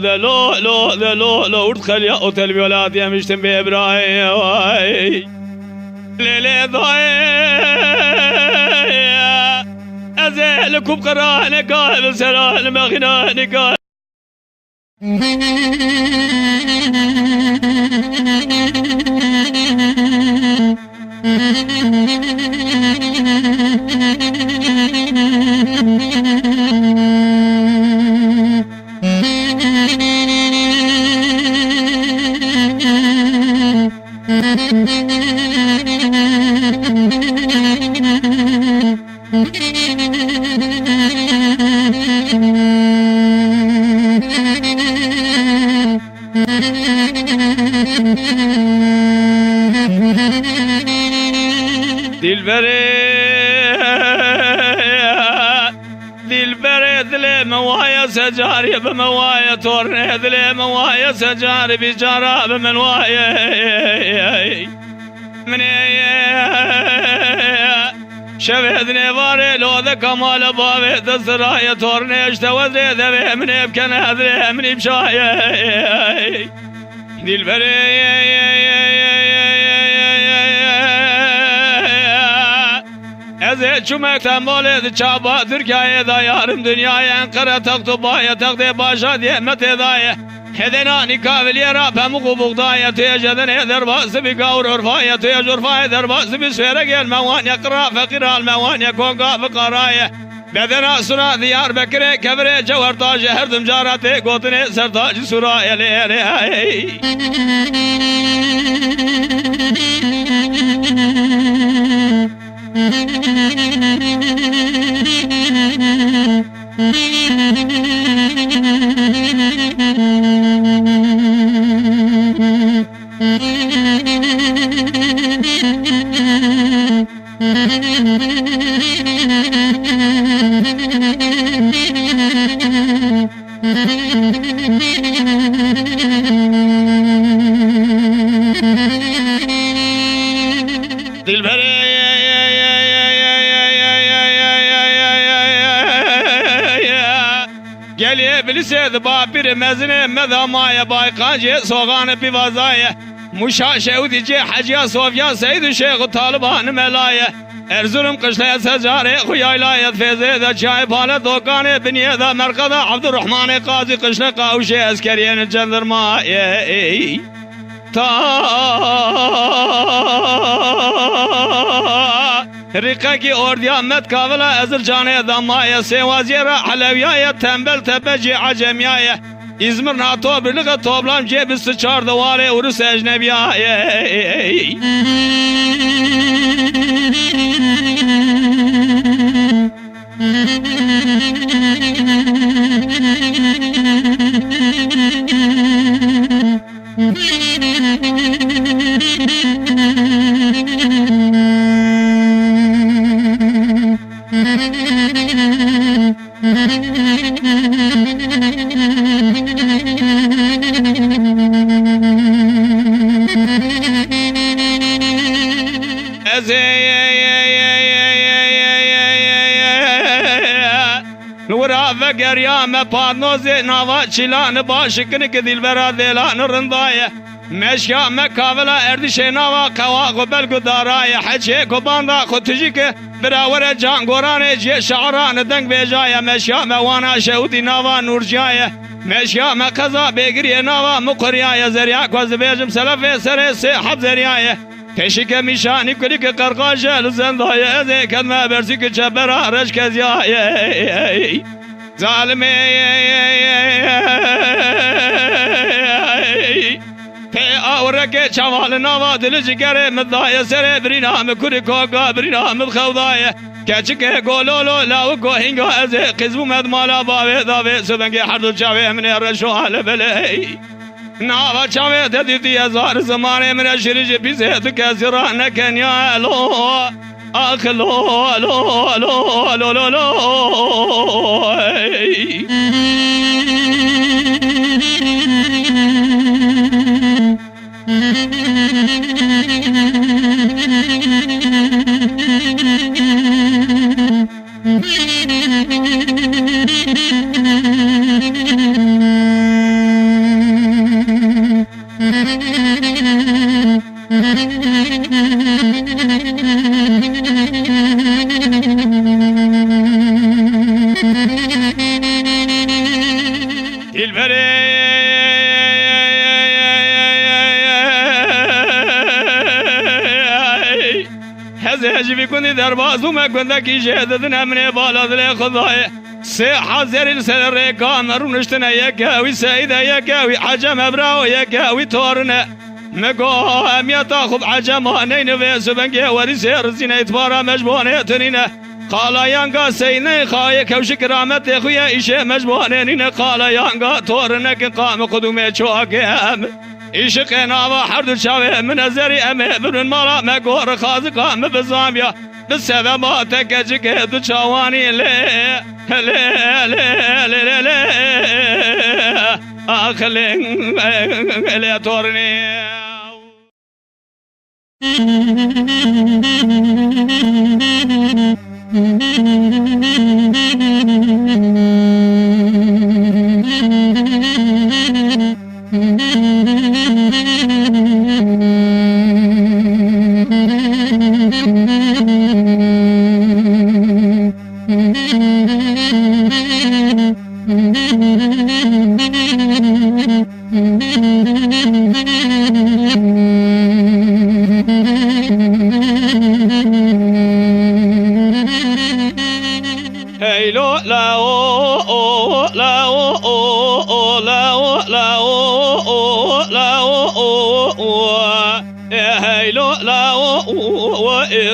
لو لو لو لو ادخل يا قوت الولاد يا مشتم بإبراهيم ليلة ضايع أزهلكم قرآن قائم سلام مغنى قائم دلبري دلي موايا سجاري بموايا تورني دلي موايا سجاري بجارة بمنوايا من شبهدني باري لو ذا كمال بابي تسرايا تورني اشتوذي ذبي مني بكن هذري مني بشايا دلبري ازه چومک تنباله چابا ترکیه دا یارم دنیای انقره تقطبایه تقده باشا دیمت دایه هدنانی کاولیه را پمقو بغدایه توی جدن هدر باسی بی گاور عرفایه توی جرفای در باسی بی سویرگی الموان یقرا فقیر الموان یکونگا فقارایه بدنا سنا دیار بکره کبره جوهر تاج هردم جارته گوتنه سرتاج سرایه لیره گلی بلیسه دبا پیر مزنه مدامای بایقانجی سوغان پیوازایه مشا شهودی جی حجیا صوفیا سید شیخ طالبان ملایه ارزولم قشله سجاره خویایلایت فیزه دا چای پاله دوکانه بنیه دا مرقده عبدالرحمن قاضی قشله قاوشه اسکرین جندرمایه رقه کی اردیا مت کاولا ازر جانه دمایه سوازیه را حلویایه تنبل تبجی عجمیایه İzmir NATO birliğe toplam cebisi çardı vali urus ecnebiyayı. نورا فقر يا مبانوزي نوا چلان باشكن كدل برا دلان رندايه مشكا مكافلا اردش نوا قوا قبل قداراي حجي كوباندا خطجيك براور جان قران جي شعران دنگ بجايا مشكا موانا شهودي نوا نور جايا مشكا مقضا بيقري نوا مقريا زريا كوز بيجم سلف سر سحب زريا تشك مشاني كلك قرقاجة لزندايا ذي كدما برسك جبرا رشك زيايا ظالمي اورك شمال نوا دل جگر مدايا سر برينا مكوري كوغا برينا مخودايا كچك گولولو لاو گوهنگا از قزبو مد مالا باوي داوي سدنگي حدو چاوي من رشو حال بلي نوا چاوي ددي ازار زمانه من شرج بيزت كسرا نكنيا لو اخلو لو لو لو لو لو بيكون دربازو ما كنت كي جهدنا من بالاد الخضايا سيحة زر السر ريكان رونشتنا يكاوي سيدة يكاوي عجم ابراو يكاوي تورنا مقو اميا تاخذ عجم نين في سبنجي ورسير زينة بارا مجبونة تنينة قال يانغا سيني خايا كوش كرامت خويا إيشي مجبونة نينة قال يانغا تورنا قام قدومي شواكي إيشقنا وحرد الشاوي من الزري أمي بن المرا مقور خازقا مبزاميا بالسبب تكجك دشواني لي لي لي لي لي أخلي لي تورني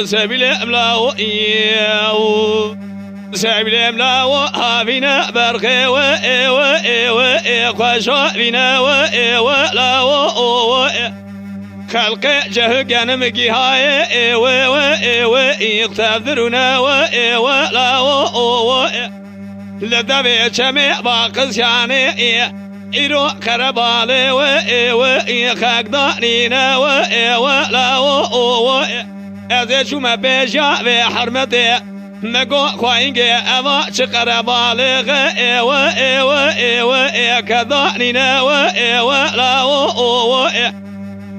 سبيل املاو ايو سبيل املاو هابينا برخي و خوشو بينا و لاو خلق جهقان مقيهاي و يقتذرنا و لاو لدبي جميع باقص يعني إيرو كربالي و خاقدانينا و لاو از شما بجا و حرمته نگو خواهینگه اما چقدر بالغه و کدانینه و لاو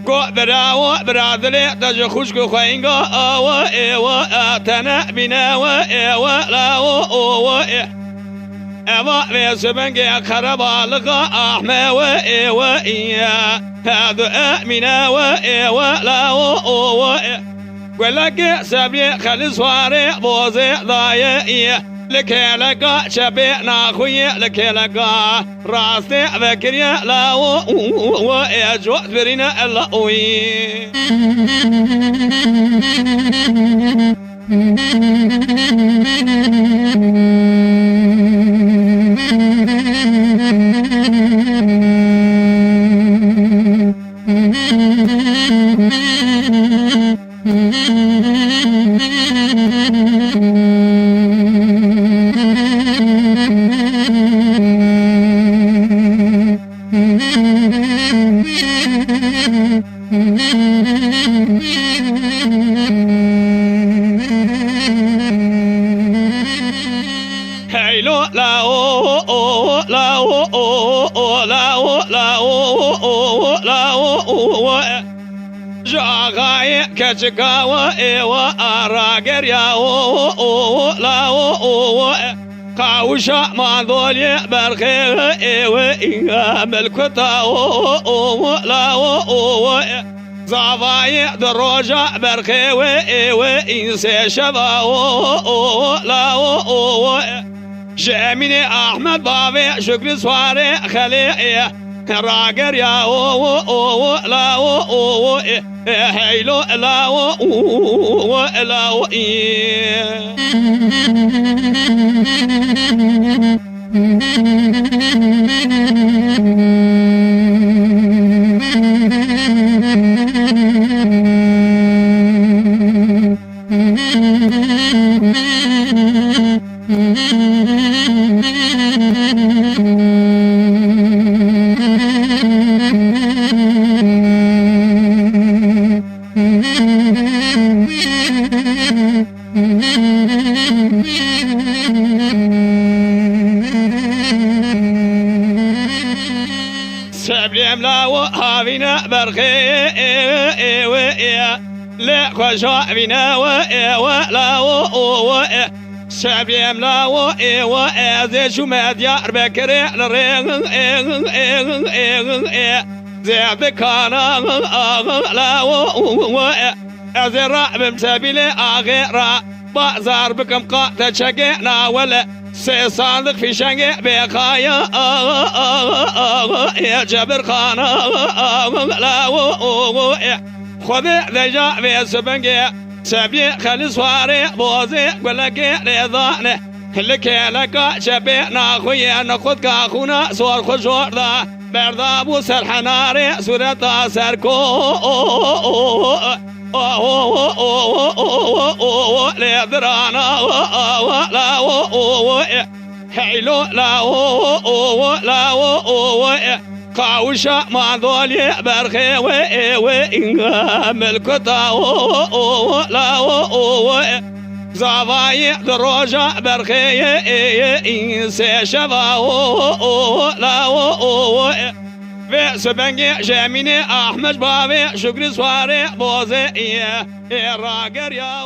گو براو برادلی تج خوشگو خواهینگه و تنبینه و لاو اما و سبنگه خربالغه احمه و هادو امینه و لاو ولك سبي خلص واري بوزي ضايع لك شبينا خوي لك راسي ذكريا لا ويجوع فرينا اللقوي شاغاي كشكاوى ايوى راقر يا او لا او قاوشا ما ذولي برخي ايوى ايام الكتا او لا او زافاي دروجا برخي ايوى انسي شبا او لا او جاميني احمد بابي شكري سواري خليقي راقر يا او لا او حيلو لا او لا او سبليم لا وهابينا برخي لا خشوا بنا ولا سبليم لا وإذا شو ما ديار بكري لرين زعب كان لا إذا رأب سبيلي آخر بازار بكم قاعدة شقينا ولا سيصادق في شقي بخايا يا جبر خان لا خذ ذجا في سبنجي سبي خلي سواري بوزي قلك رضاني لك لك شبينا خويا ناخذ كاخونا صور خشور ذا بردا ابو سرحناري سورة سركو لدرانا لا حيلو لا قاوشا ما ذولي برخي وإنغام الكتا لا زافاي دروجا برخي إنسي شبا لا في سبنجي جاميني أحمد بابي شكري سواري بوزي راقر يا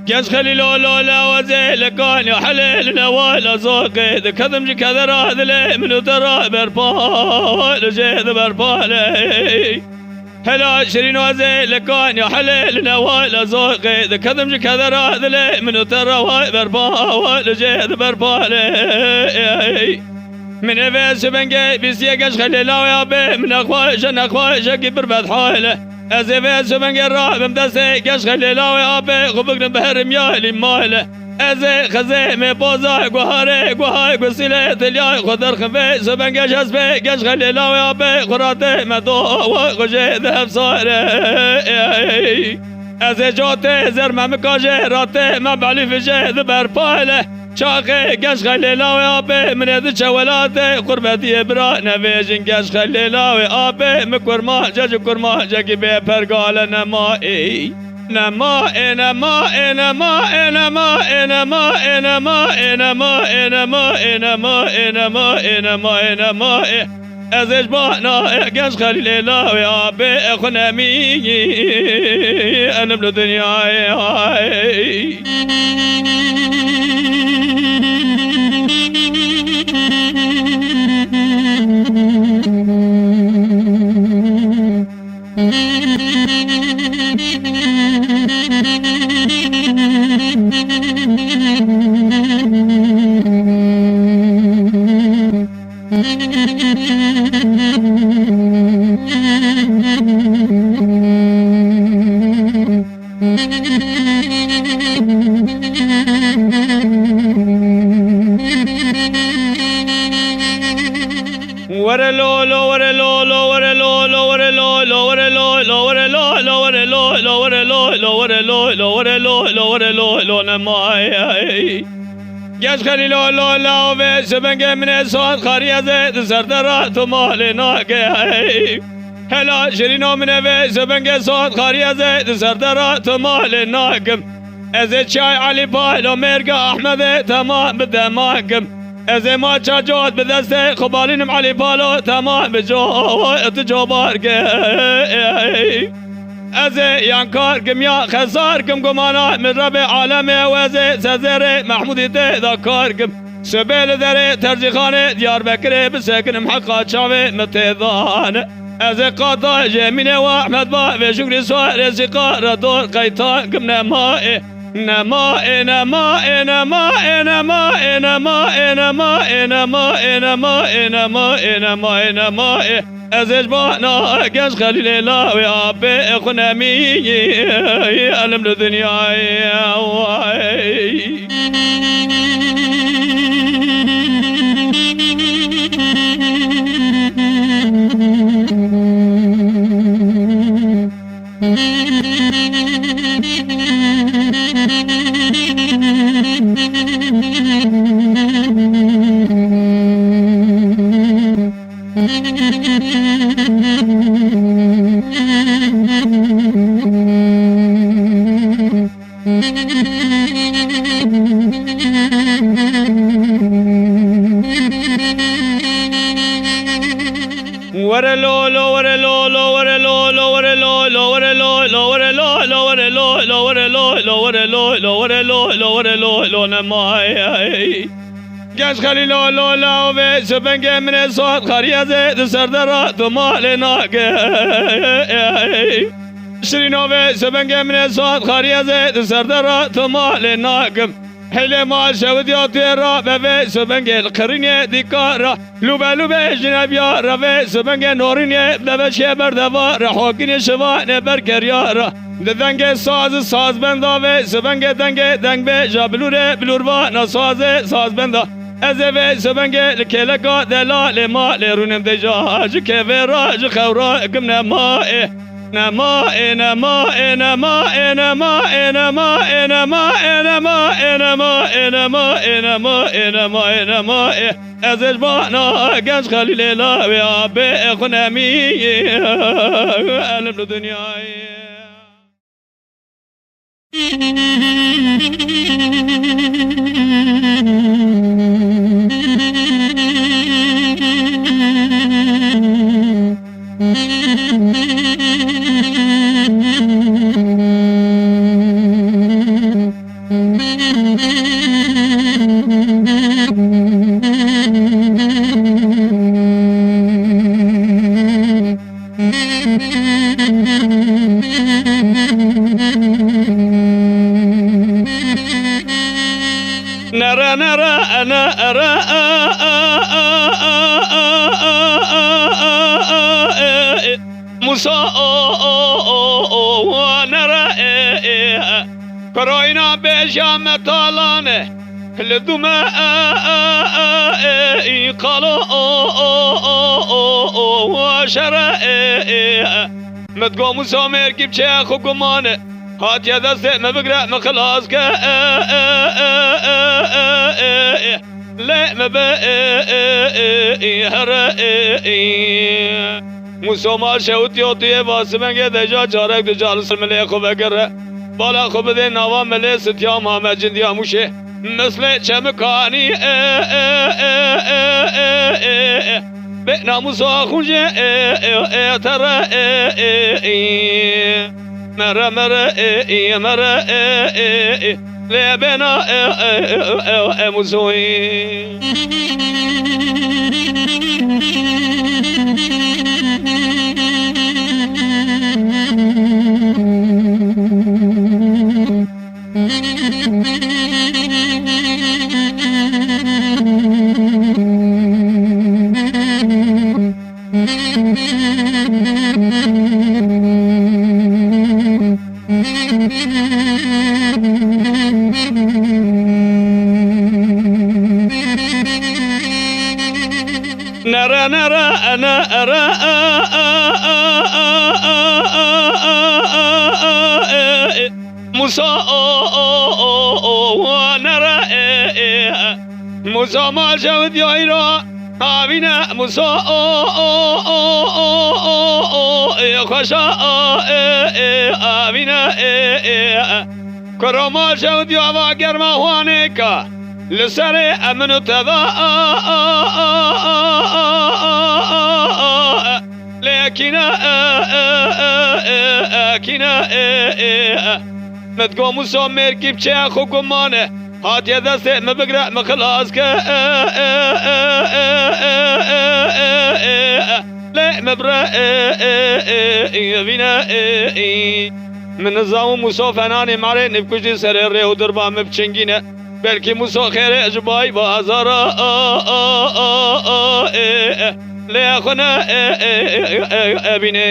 جاز خليلو لا وزيل كان يحللنا ولا زوقي كذم كذا راذلي من ترى بربال جيد بربال هلا شرين وزيل كان يحللنا ولا زوقي كذم كذا راذلي من ترى بربال جيد بربال من افيس بنجي بيسيقش خليلو يا بي من اخواج كبر بدحاله ازفيس بنجي الراب مدسي قش خليلاوي ابي غبقن بهرم يالي ماله ازي خزي مي بوزاي قهاري قهاي قسيلة الياي خضر خفيس بنجي جزبي قش خليلاوي ابي قراتي مدو وغجي ذهب صاري ازي جوتي زر ما مكاجي راتي ما بعلي في جهد برباله شاقي قش خليلاوي ابي من يد شولاتي قربتي برا نفيجن قش خليلاوي ابي مكور ما جاج كور ما جاكي بي برقال نمائي نمائي نمائي نمائي نمائي نمائي نمائي نمائي نمائي نمائي نمائي نمائي نمائي ازيج بانا قش خليلاوي ابي اخونا ميجي انا من دنياي گش خلی لو لو لو و سبنگ من سواد خاری زد سردرا تو مال ناگه هلا شرینو من و سبنگ سواد خاری زد سردرا تو مال ناگم از چای علی پایلو مرگ احمد تمام بدماگم از ما چاجات به دست خبالینم علی پالو تمام جو بارگه از یانکار کم یا خسار کم گمانا من رب عالم و از سزر محمودی تهدا کار کم سبیل در ترجی خانه دیار بکره بسکنم حقا چاوه متهدان از قاطع جمینه و احمد با و شکر سوار سقار دور قیتان کم نمائه نمائه نمائه نمائه نمائه نمائه نمائه نمائه نمائه نمائه نمائه نمائه از اجبانا گش خلیل لاوی آب خونمی علم دنیای گش خلی لو لو لو و سبنگ من سواد خاری زد سردرا تو مال ناگه شرینو و سبنگ من سواد خاری زد سردرا تو مال ناگم حیل ما شودیات را و سبنگ القرینه دیکارا لوبه لوبه جنبیا را و سبنگ نورینه ببشه بردوار حاکین شوانه برگریارا دنگ ساز بندا و سبنگ دنگ به جابلوره بلوربانا ساز بندا از و سبنگ لکلکا دلال مال رونم دجاج که و راج خورا کم نمائه نمائه نمائه نمائه نمائه نمائه نمائه نمائه نمائه نمائه نمائه نمائه نمائه از اجبانا گنج خلیل لاوی آب خونمی علم دنیای نرى نرى أنا أرى موسى ونرى كروينا بشام طالانه لدما قالوا وشرى متقوم موسى مركب شيخ وقمانه هات يا دست ما بقرأ ما خلاص كا لا ما بقى هرا موسى ما شوت يوتي باسمن قد جا جارك دجال سلملي خو بقرأ بالا خو بده نوا ملي ستيا محمد جنديا موشه مثل چمکانی بنا موسى خوجه ترى مرة مرة مرة لبنا موسوي نرى نرى موسى نرى موسى ما جود يا آبینا موسا خوشا آبینا کرما شود یا و گرما هوانه کا لسر امن تدا لیکن متگو موسا مرکب چه خوکمانه هات يا دست مبقرأ مخلاص ك لا مبرأ بنا من نظام موسى فنان ماري نبكش سر الريه ودربا مبچنگينه بلكي موسى خير اجباي بازار لا خنا بنا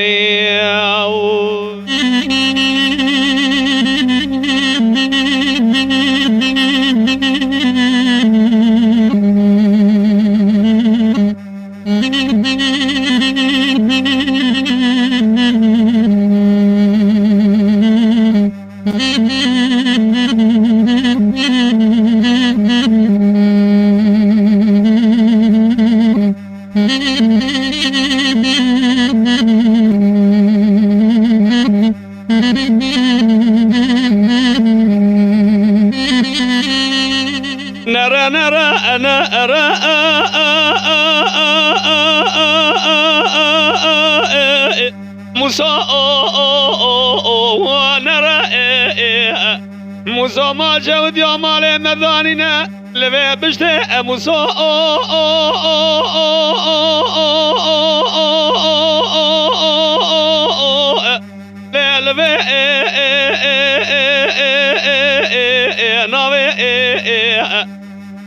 نرى موسى نرى موسى ما جود يا مال مذاننا لبي بشتي موسى لبي ناوي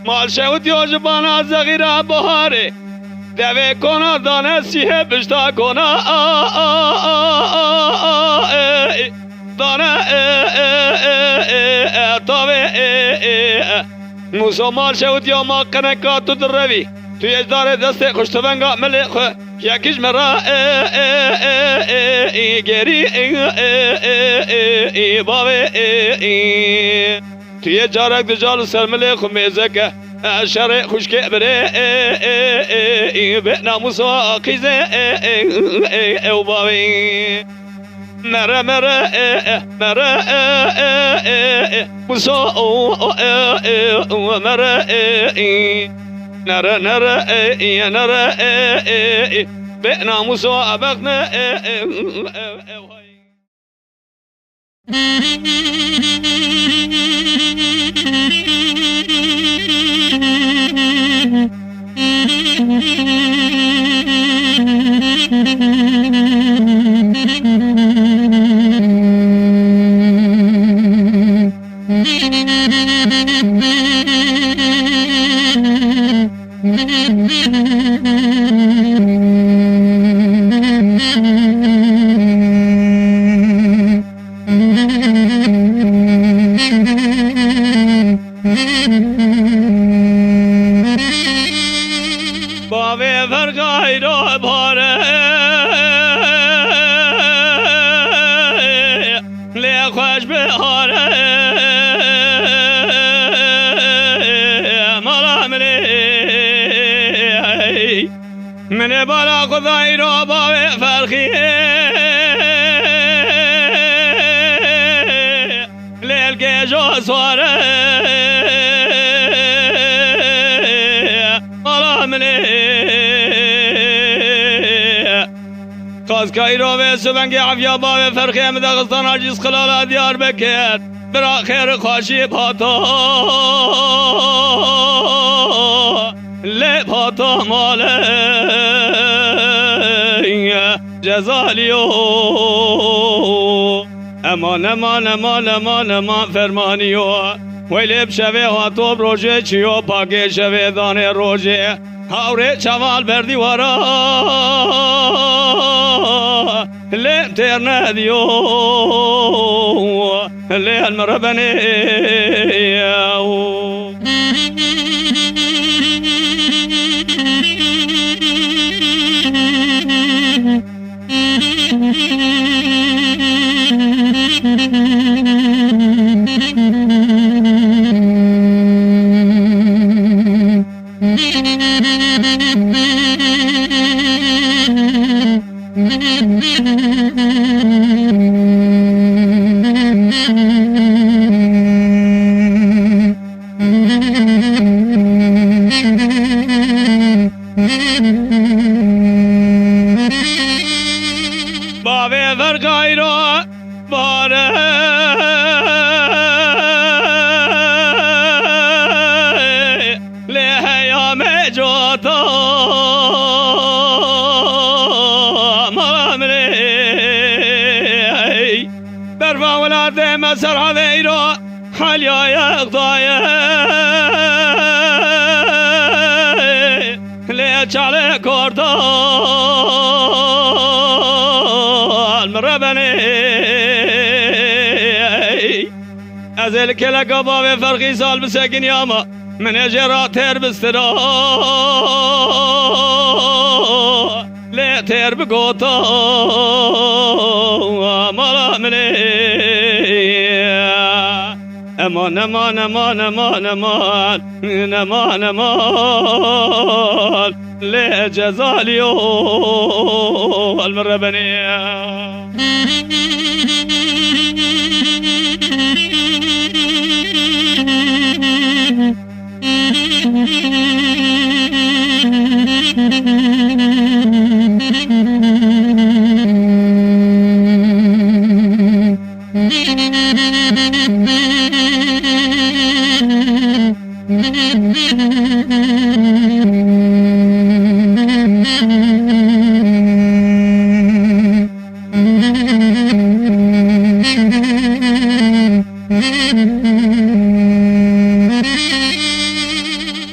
مال شود يا جبانا زغيرة بهاري دوي كونا دانا سيه بشتا كونا دانا طاوي موسى مال شود يا ما قنكاتو دروي تو يجدار دستي خشتفنگا ملخ يكيش مرا گري باوي تو يجارك دجال سر ملخ ميزك شرع خشك بري بناموسا قيزة او باوي نرى مرى موسى مرى نرى بناموسا أبغنا باوی فرقای را باره لی خوش بهاره مالا من بالا خدای را باوی فرقیه لیل که جا سواره قاسكاي روي سبنگي عفيا باوي فرخي مدغستان عجيز خلال ديار بكر برا خير خاشي بھاتا لي بھاتا مالي جزاليو امان فرمانيو ويلي بشوي هاتو بروجه چيو پاكي شوي دانه روجه هاوره چوال بردی وارا لم ترنا ديو لي المربني بابه فرقای را باره لیهیام جوتا مراملی برفا ولاد مسر هذه را حالیا یقضایه لیه چاله کردان مربنی از الکل قباب فرقی سال بسکن یاما من اجرا تر بسترا لی تر بگوتا مراملی امان امان امان امان امان امان امان لی جزالیو المربنی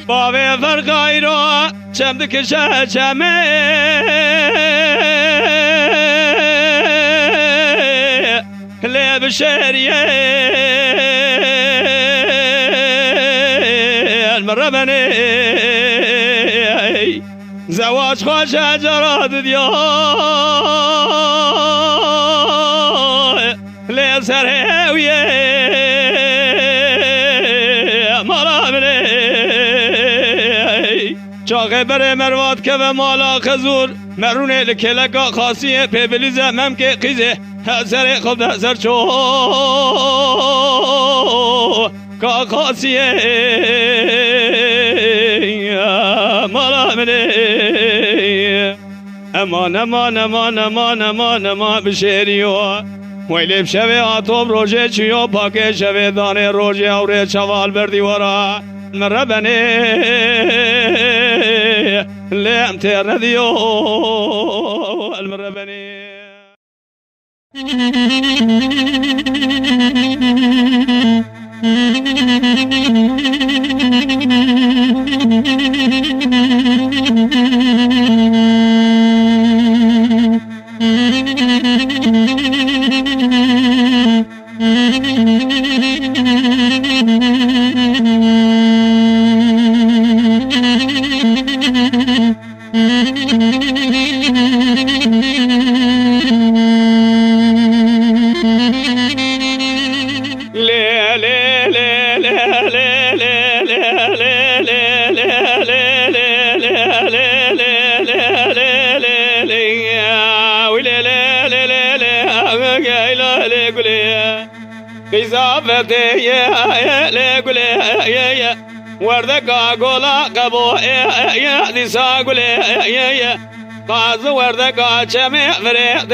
بابه فرقای را چم دکشه چمه لب شریه المربنی زواج خوش جراد دیا لی سرهویه مراملی چاقه بره مرواد که و مالا خزور مرونه لکلکا خاصیه پیبلیزه ممکه قیزه هزر خود هزر چو کا خاصیه مراملی امان امان امان امان امان امان بشیریو ویلی بشوی آتوب روژه چیو پاکه شوی دانه روژه اوره چوال بردی ورا مربنی لیم تیر ندیو المربنی قصافتي يا لقول يا وردك قولا قبو يا دي ساقول يا قاز وردك شمع فريد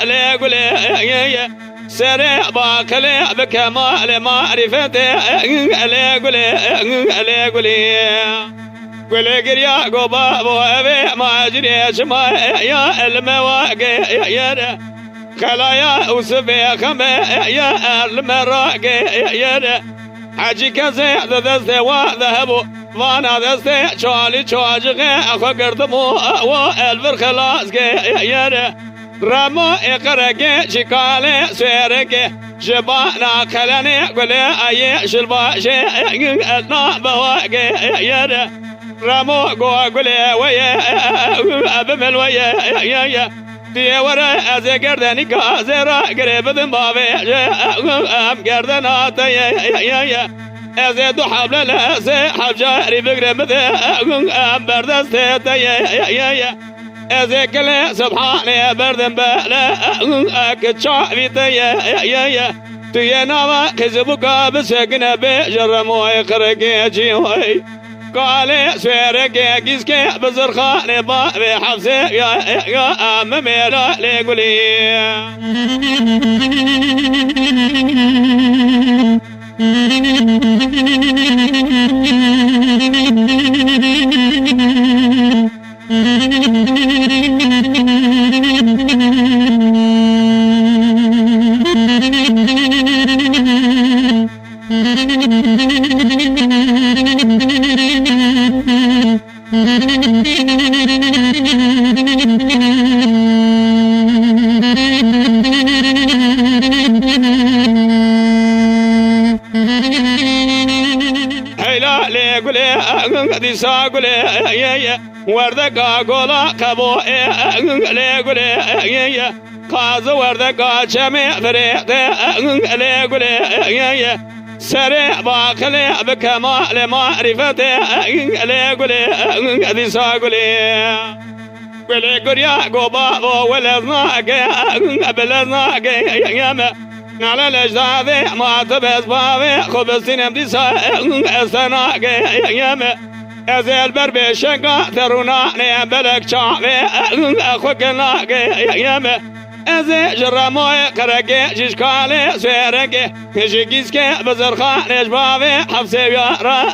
لقول يا سرع باكل بكمال معرفته لقول قول قريا قباب وابي ما اجري شما يا المواقع يا خلايا وسبي خمي يا المراقي يا حاجي كزي دستي وذهبوا وانا دستي شوالي شواجغي اخو قردمو والفر خلاص يا رمو اقرقي شكالي سيرقي جبانا خلاني قولي اي شلباشي اتنا بواقي يا رمو قولي ويا ابمل ويا دیواره از گردنی کازرا قريبدن بابي ام گردنات از دو حبل لازه حجاري بقرب ام بردست از كل سبحانه بردن بلا كتشافي تينا كذبك بسكن بجرمو يخرجي وي قال سيرك كيسك بزرخان بابي حفصه يا ام ميلا لقولي دي ساقولي يا وردك قولا كبو لي قولي يا قاز وردك شمي فريق لي قولي يا سريع باقلي بكمال معرفته لي قولي دي ساقولي قولي قريا قبا ولزناك بلزناك يا على الأجداد ما تبز بابي خبزتين بديسا السناك يا أزل بربي شقا تروناني بلك شعبي أخوك ناك يا أزل جرموي كرقي جيشكالي سيرقي جيكيسكي بزرخاني جبابي حفصي يارا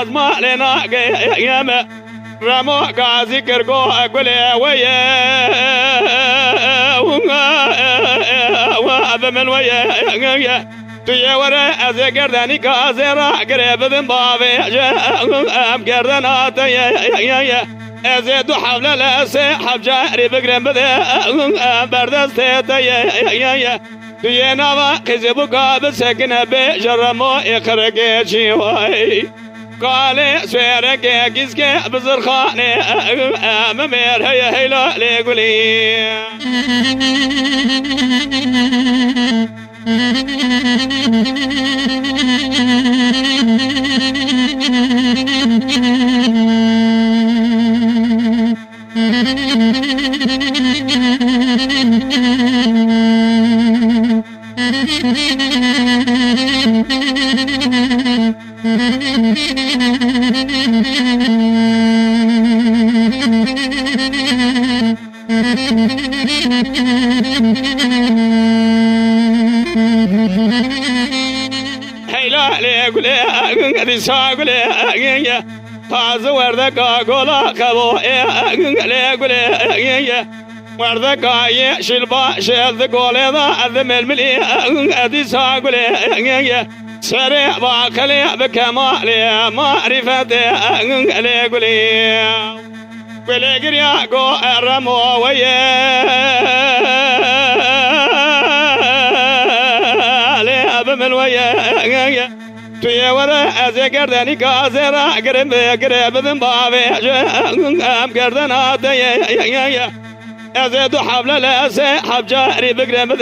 أزمالي ناك يا رمو قازي كرقو أقولي ويا وابمن ويا تيا ورا از گردنی کازرا قريبدن بابي ام گردنات يا از دو حبل لاسه حجاري بقرب بردست يا تيا نوا كذبك بسكن بجرمو يخرجي وي قال سيرك كيسك بزرخاني ام مير هيلا لقولي قولي ساقولي يا قاز وردك قولا كبو قولي يا وردك شلبا شل قولي ذا ذم الملي ادي ساقولي يا سريع باقلي بكمالي معرفتي قولي قولي قريا قو الرمو ويا من ويا تيا ورا از گردنی کازرا قريبدن بابي ام گردنات يا از دو حبل لاسه حجاري بقرب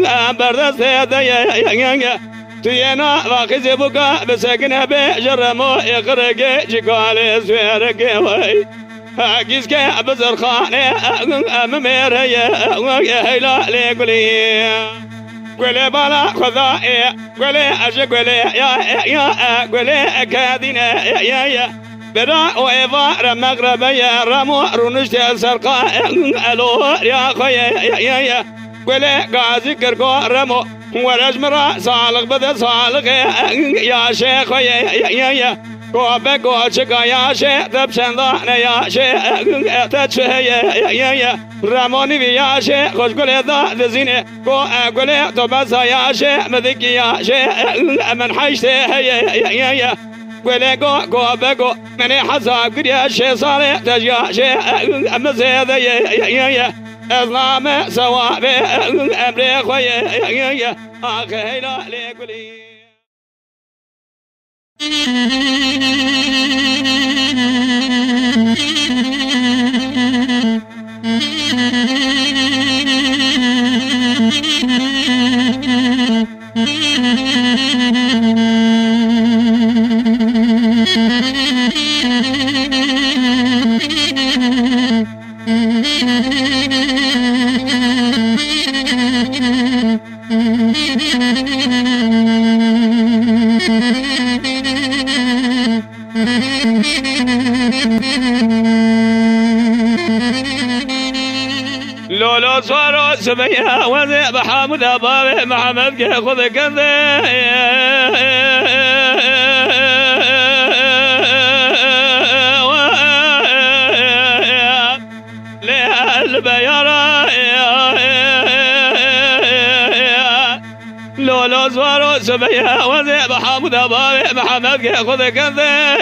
ام بردست يا تينا واخذ بكا بسكن بجرمو يخرج جقال سويرك وي حقيسك بزرخاني ام ميريا ويا هيلا لقولي قولي بالا خذائي قولي أجي قولي يا قولي كادينا يا بدا وإفار مغرب يا رمو رونشت السرقاء ألو يا خويا يا قولي قازي كركو رمو ورجمرا صالق بدا صالق يا شيخ يا قوبك وشكا يا شيخ تبشن ضحنا يا شيخ تتشه يا رموني في يا شيخ خوش قولي ضاء ذزيني قولي تبسا يا شيخ مذكي يا شيخ من حيشته يا قولي قوبك مني حساب قد يا شيخ صالح تجيا شيخ مزيد يا إظلام سوابي أمري خويا آخي لا ليقولي سبيا وزي بحمد أبابي محمد كي خذ كذا لولو زوارو سبيا وزي بحمد أبابي محمد كي خذ كذا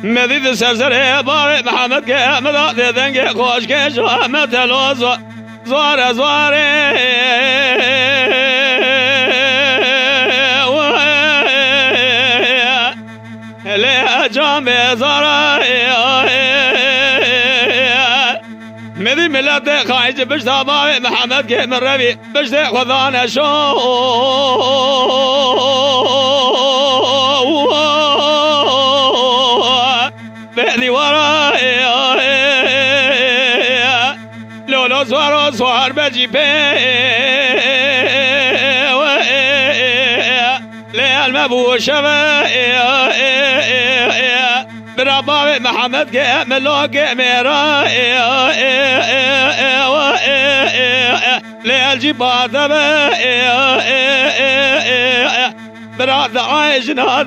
مذيذ سرسري باري محمد كي مذاق ذنقي خوش كي شو مثلو زوار زواري ليه جامي زاري مذي ملتي خايج بشتا باري محمد كي من ربي بشتا خذانا شو بهذي وراي لولو زوارو زوار بجي بي ليه المبو شبي بربابي محمد كي ملوكي ميراي ليه الجبات بي براد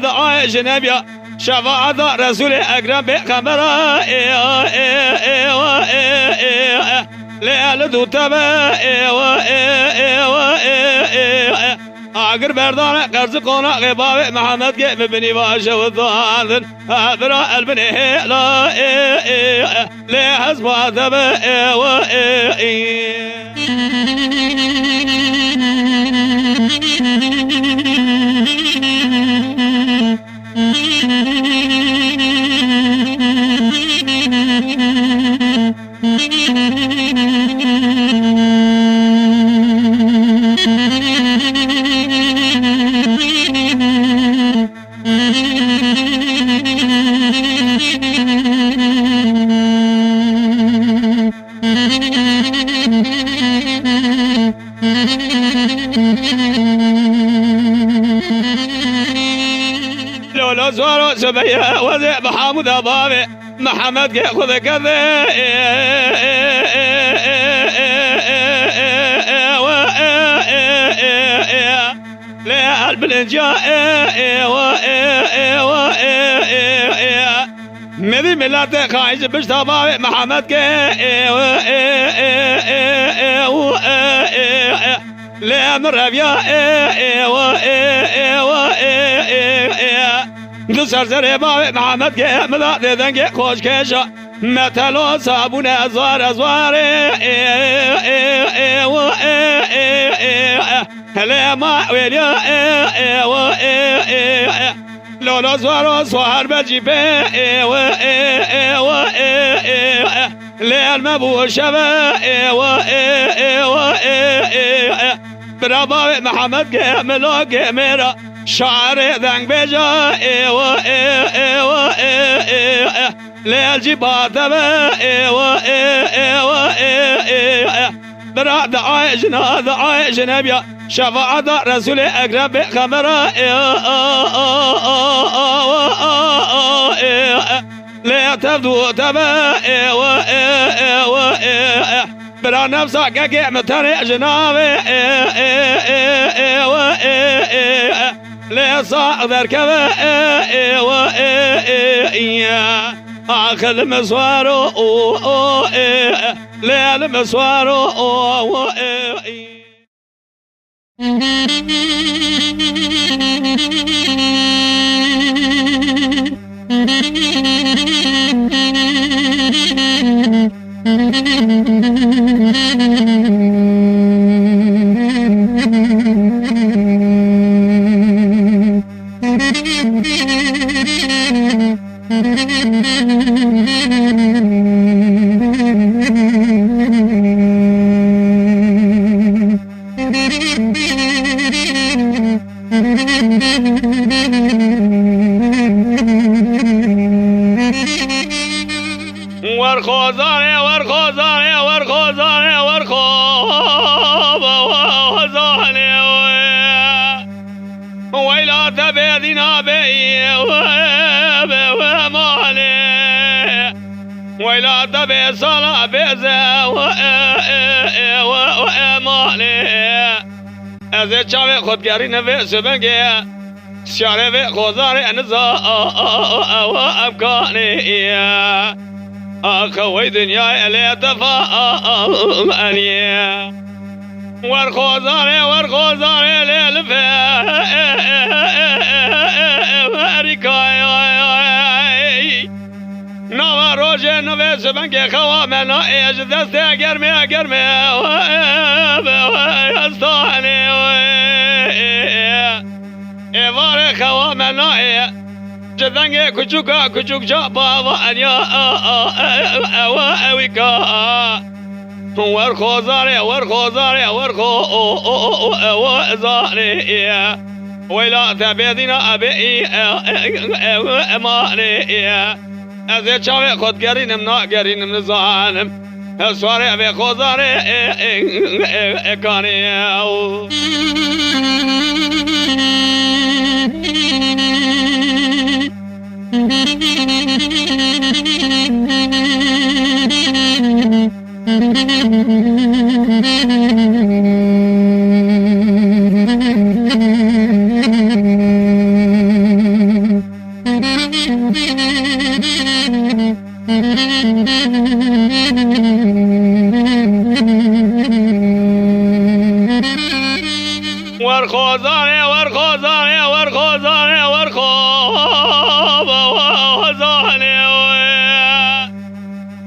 عايش نبيا شفاعة رسول أكرم بخمرة ليالدو تبا آخر بردان قرص قونا غباب محمد كي مبني باشا والضوان هذرا البني لا لحزبا تبا لولو زوارو سبيا وزي بحمد أبابي محمد كي خذ كذا ليه البلنجاء مذي ملاتي خايج بشتا بابي محمد كي ليه مربيا دسر سر بابي محمد كي مذاق ذنقي خوش كيشا مثلو صابون أزوار هلا ما ويليا لولو زوارو زوار بجي بي ليه المبو شبا بربابي محمد كي ملوكي ميرا شعر ذنق بجا ليه الجبات تبا براد عايش نبيا شفاعة رسول أكرم بخمرة ليه تبدو تبا برا نفسك كي متريع جنابي ليه صاقدر كبا آخر المسوارو ليه المسوارو ورخوزاني ورخوزاني ورخوزاني ورخوزاني ويلا ويلا تبي صلاة بيزة وإيماني أزيد شعبي خود قرين في سبنجي شعري في خوزاري نزاء وأبكاني أخوي دنياي اللي تفاءني ورخوزاري للفي أريكاي نوا روجه نوی سبنگ خوامنا ایج دسته گرمی استانی ایوار خوامنا جدنگ کچوک جابا و انیا اویکا ورخوزاری وزاری ویلا تبیدینا ابی امانی ازی چاوی خود گرینم نا گرینم نزانم سواره به خوزاره اکانی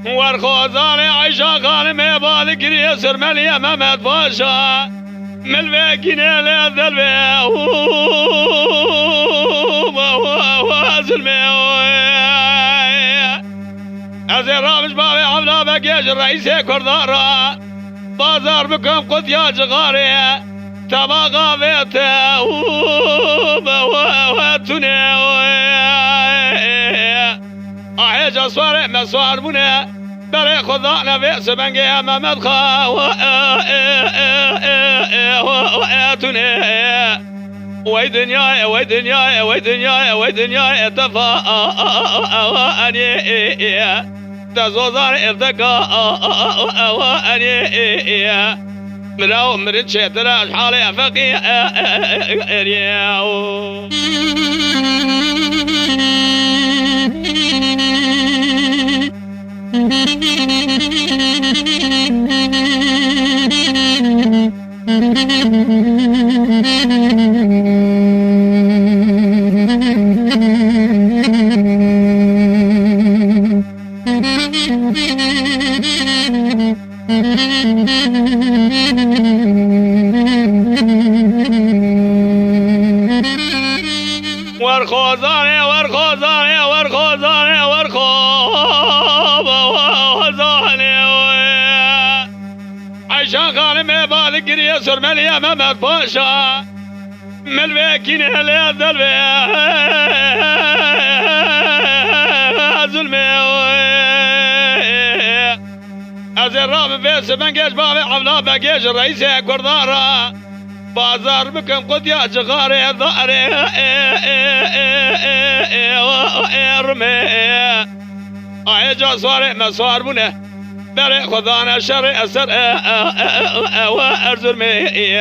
ورخوزاني عيشا خاني ميبال كريه سرمالي محمد باشا ملوكيني لذلبي وزلمي ازي رامش بابي حملا بكيش الرئيسي كردارا بازار بكم قد يا جغاري تباقى بيته وتوني احيج اصواري مسوار بني بري خدا نبي سبنجي محمد خا واتوني ويدنيا اتفا اني تزوزار ارتقا اني مراو مرد شترا حالي افقي ارياو كريه سرمالي محمد باشا ملوكين على ذلبي ظلمي ازرام في سبنجيش بابي حملا بكيش الرئيس كردارا بازار بكم قد يا جغاري ظهري ارمي ايجا صاري مسوار بني بري خدانا شري أسر وأرزر مي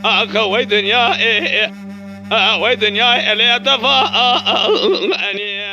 أخوي دنيا اللي أتفا أني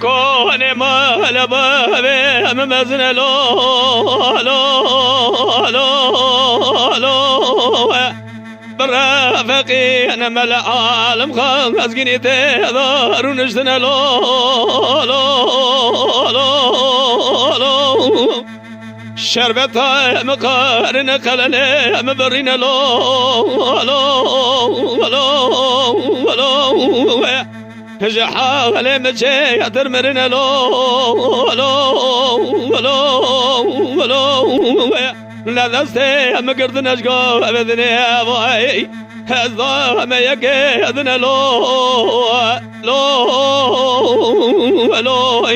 كوني مال بابي ممزن لو برافقي انا مال عالم خاص جني تهدر ونجدنا لو شربتها مقارن قلنا مبرين لو لو لو لو جحال مجي درمرنا لو لو لو لو لا دستي مقرد نشقو أبدني أبوي هذا ما يجي أذن لو لو لو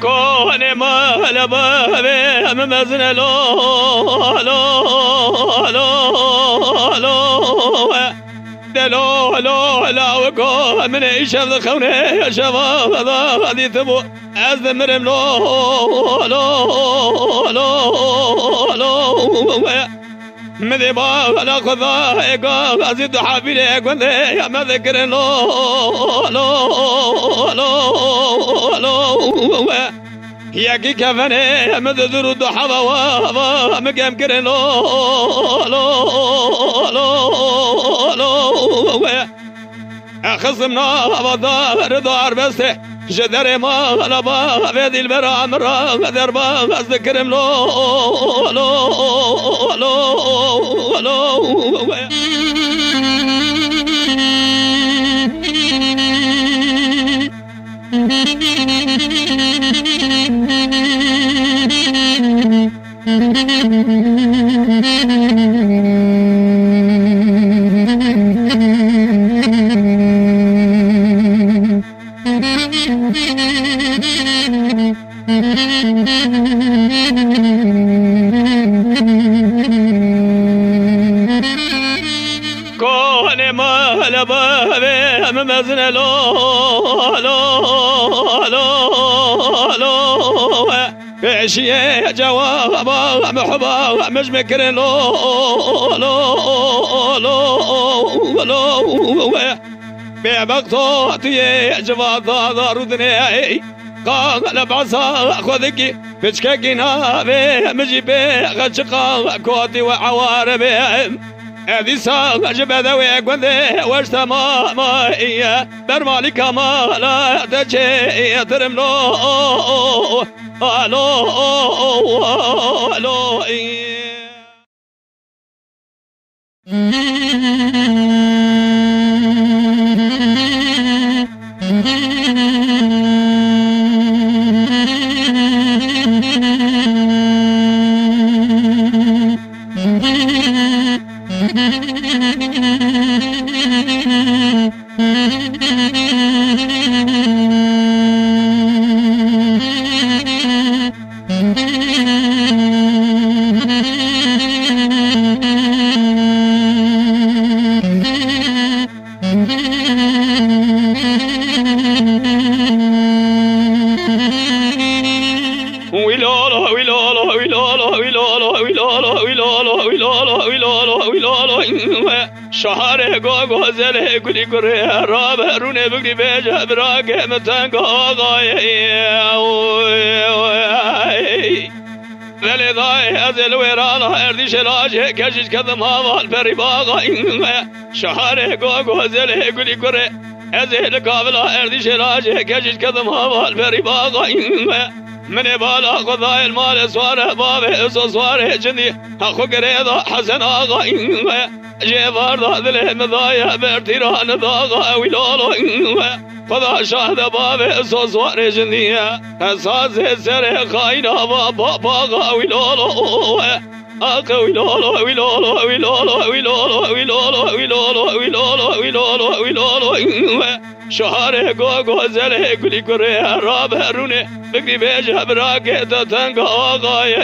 كوني ما لبابي ممزن لو لو لو لو دلو لو لا وكو من يشف خوني يا شباب هذه ثبو أزمرم لو لو لو لو مذي با لا خذا إيقا أزيد حبيلي قوندي يا مذكر لو لو لو لو يا كي كفني مذذر الضحى وابا مقام كرن لو لو لو لو خصمنا بضا رضا بس جدر ما لبا في البرا مرا دربا ذكرم لو لو لو لو كوني ما لبا ممزن لو لو لو لو عشية جوابا محبا مش مكرن لو لو لو لو بيبقتو تيه جواب ضارودني قال بعصا خذك بشككنا به مجيبه غشقا كوتي وعواربه هذه ساق جبذوي قوندي واشتما ما إياه برمالك ما لا تجي ترم لو لو لو شهر گو زله کلی کره راب رونه بگی بیجه براک متنگ آقای ولی دای از الویران اردیش لاجه کشیش کدم هاوال پری باقای شهر گو زله کلی کره از الکابل اردیش لاجه کشیش کدم هاوال پری باقای من بالا خدای المال سواره بابه سواره جندی اخو گریدا حسن آقای جبار دل مضايا بارتيران ضاغا ويلولو خدا شاهد باب سوار جنيا اساس سر خاينا بابا باغا ويلولو اخ ويلولو ويلولو ويلولو ويلولو ويلولو ويلولو ويلولو ويلولو ويلولو شهر گو زله کلی کره راب رونه بگی بیجه براکه تا تنگ آقای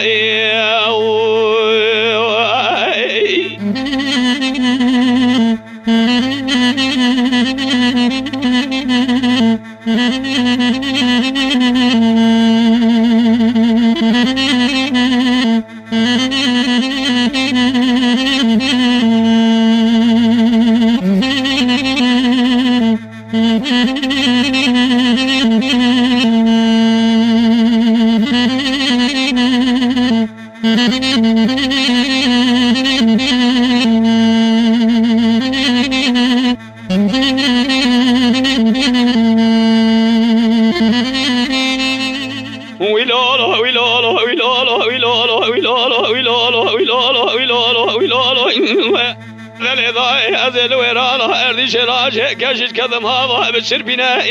كاشت كذم هذا بشر بنا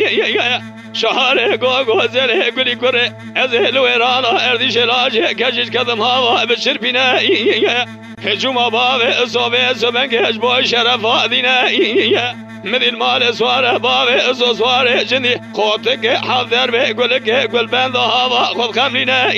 شهر جوجو زله قولي كره أزهل ورانا أرضي شلاج كاشت كذم هذا بشر بنا هجوم باب صوبه سبنك هجبو شرف هذينا مثل مال سواره باب سواره جندي قوتك حذر بقولك قول بند هذا خذ خمرنا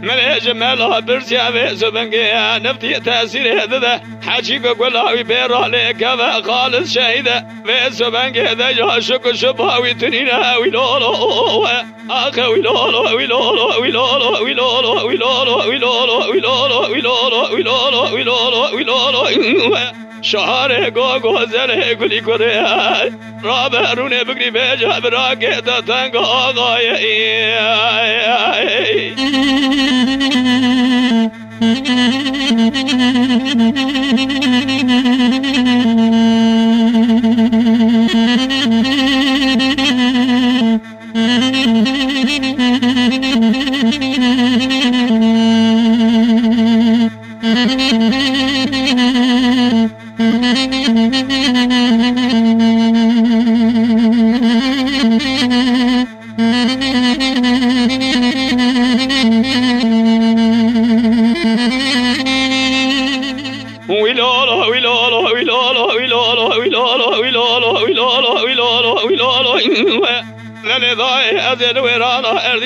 من جمالها برسيا سبنجي نفتي تأثير هذا حاجيك قولها بيرا لك خالص شهيدة سبنجي ذا جاشك شبها تنينا ويلولو أخي ويلولو ويلولو ويلولو ويلولو ويلولو ويلولو ويلولو ويلولو ويلولو ويلولو ويلولو شهر جوجو زله قولي كره رابع رونه بقري بيجا براكي تتنقى غاية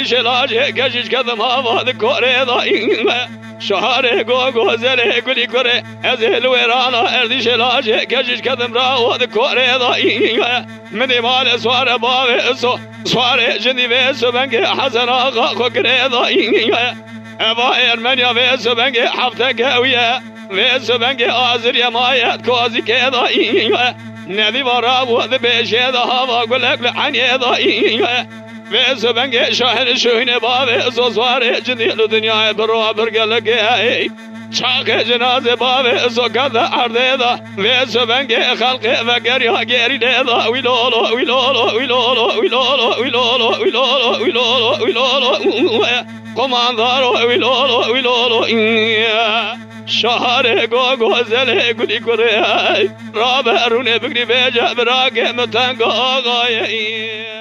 شلاج كشش كذم هذا ذكوري ضايم شهر جوجو زله قولي كره أزهل ورانا أرضي شلاج كشش كذم راو ذكوري ضايم من مال سوار باب سوار جندي بس بنك حسن آقا خكري ضايم أبا أرمنيا بس بنك حفتك ويا بس بنك آزر يا مايات كوزي كضايم نبي برابو ذبيش هذا هذا قولك لعني ضايم بس بنك شاهد شوين باب صوار جدي الدنيا بروا برجلك هاي شاق جنازة باب سكذا عرضه بس بنك خلق فكر يا غيري ده ويلولو ويلولو ويلولو ويلولو ويلولو ويلولو ويلولو ويلولو قماندارو ويلولو ويلولو شهر جوجو زله قولي كره رابع رونه بقري بيجا براكي متنقى غاية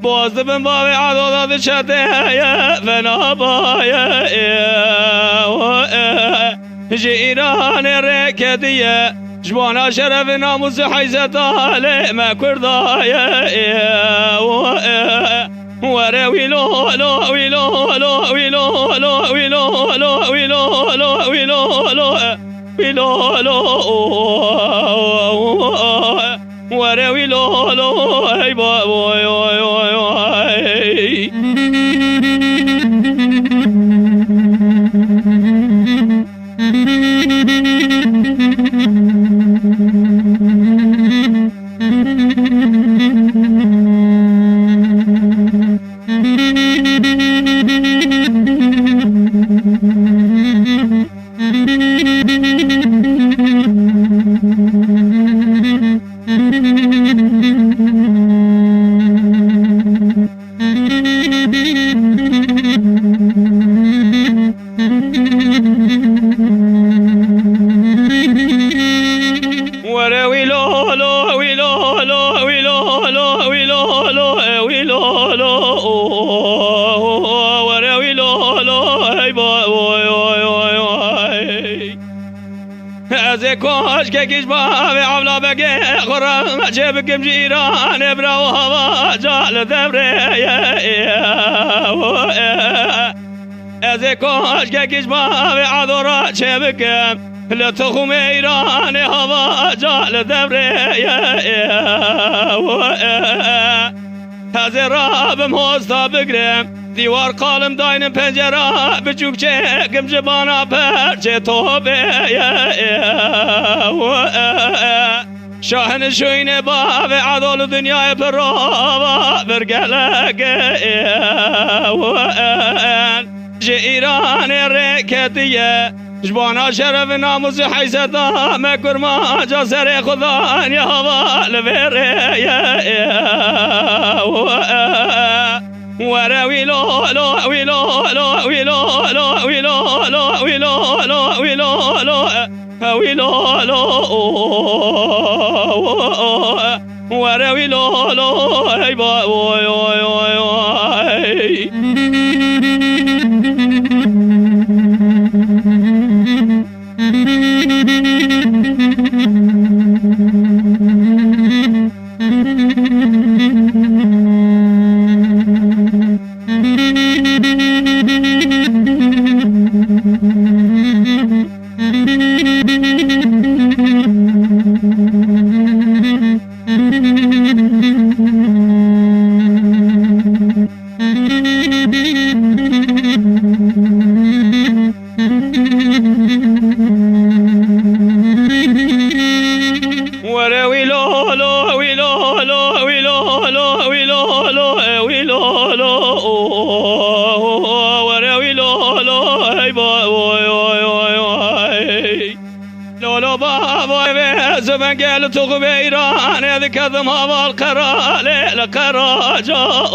بازدم باوی عدالت شده یا فنا بایا جیران رکدیه جوانا شرف ناموس حیزت آله ما کردایا وره ویلو لو ویلو لو ویلو لو ویلو لو ویلو لو ویلو لو ویلو لو وره ویلو لو ای بابا ويلو ويلو لو ويلو لو ورا ويلو لو هاي باي ازكوش كيش بابي عبلا بقى خرم جيبكم جيران برا وهوا جال ذبري ازكوش كيش بابي عذرا جيبكم لتخم ايران هوا جال ذبري هزراب موستا بقرم دیوار قالم داینم پنجره بچوک چکم جبانا پرچه توبه شاهن شوین باب عدال دنیای پرابا برگلگ جه ایران رکتیه جبانا شرف ناموز حیثتا مکر ما جا سر خدا یا حوال بره ورا ويلو لو ويلو لو ويلو لو ويلو لو ويلو لو ويلو لو ويلو لو ورا ويلو لو هاي باي زبن قال تغب إيران هذا كذم هذا القرا لقرا جاء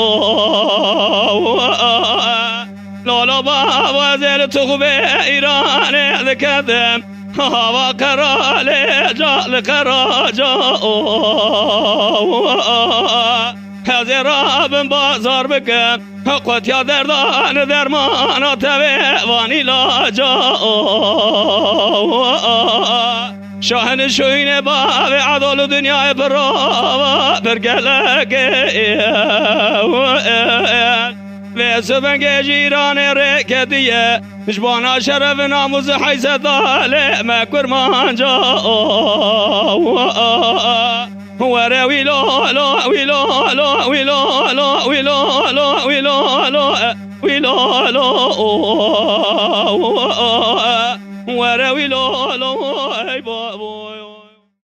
لا بابا زال تغب إيران هذا كذم هذا قرا لقرا جاء هذا راب بازار بكم قوت يا دردان درمان تبي واني لا جاء شاهن شوين باب عدل دنيا برا برقلق وسبنج جيران ركديه جبانا شرف ناموز حيث ظالم مكر ما جاء ورا ويلو لو ويلو لو ويلو لو ويلو لو ويلو لو ويلو لو ورا ويلو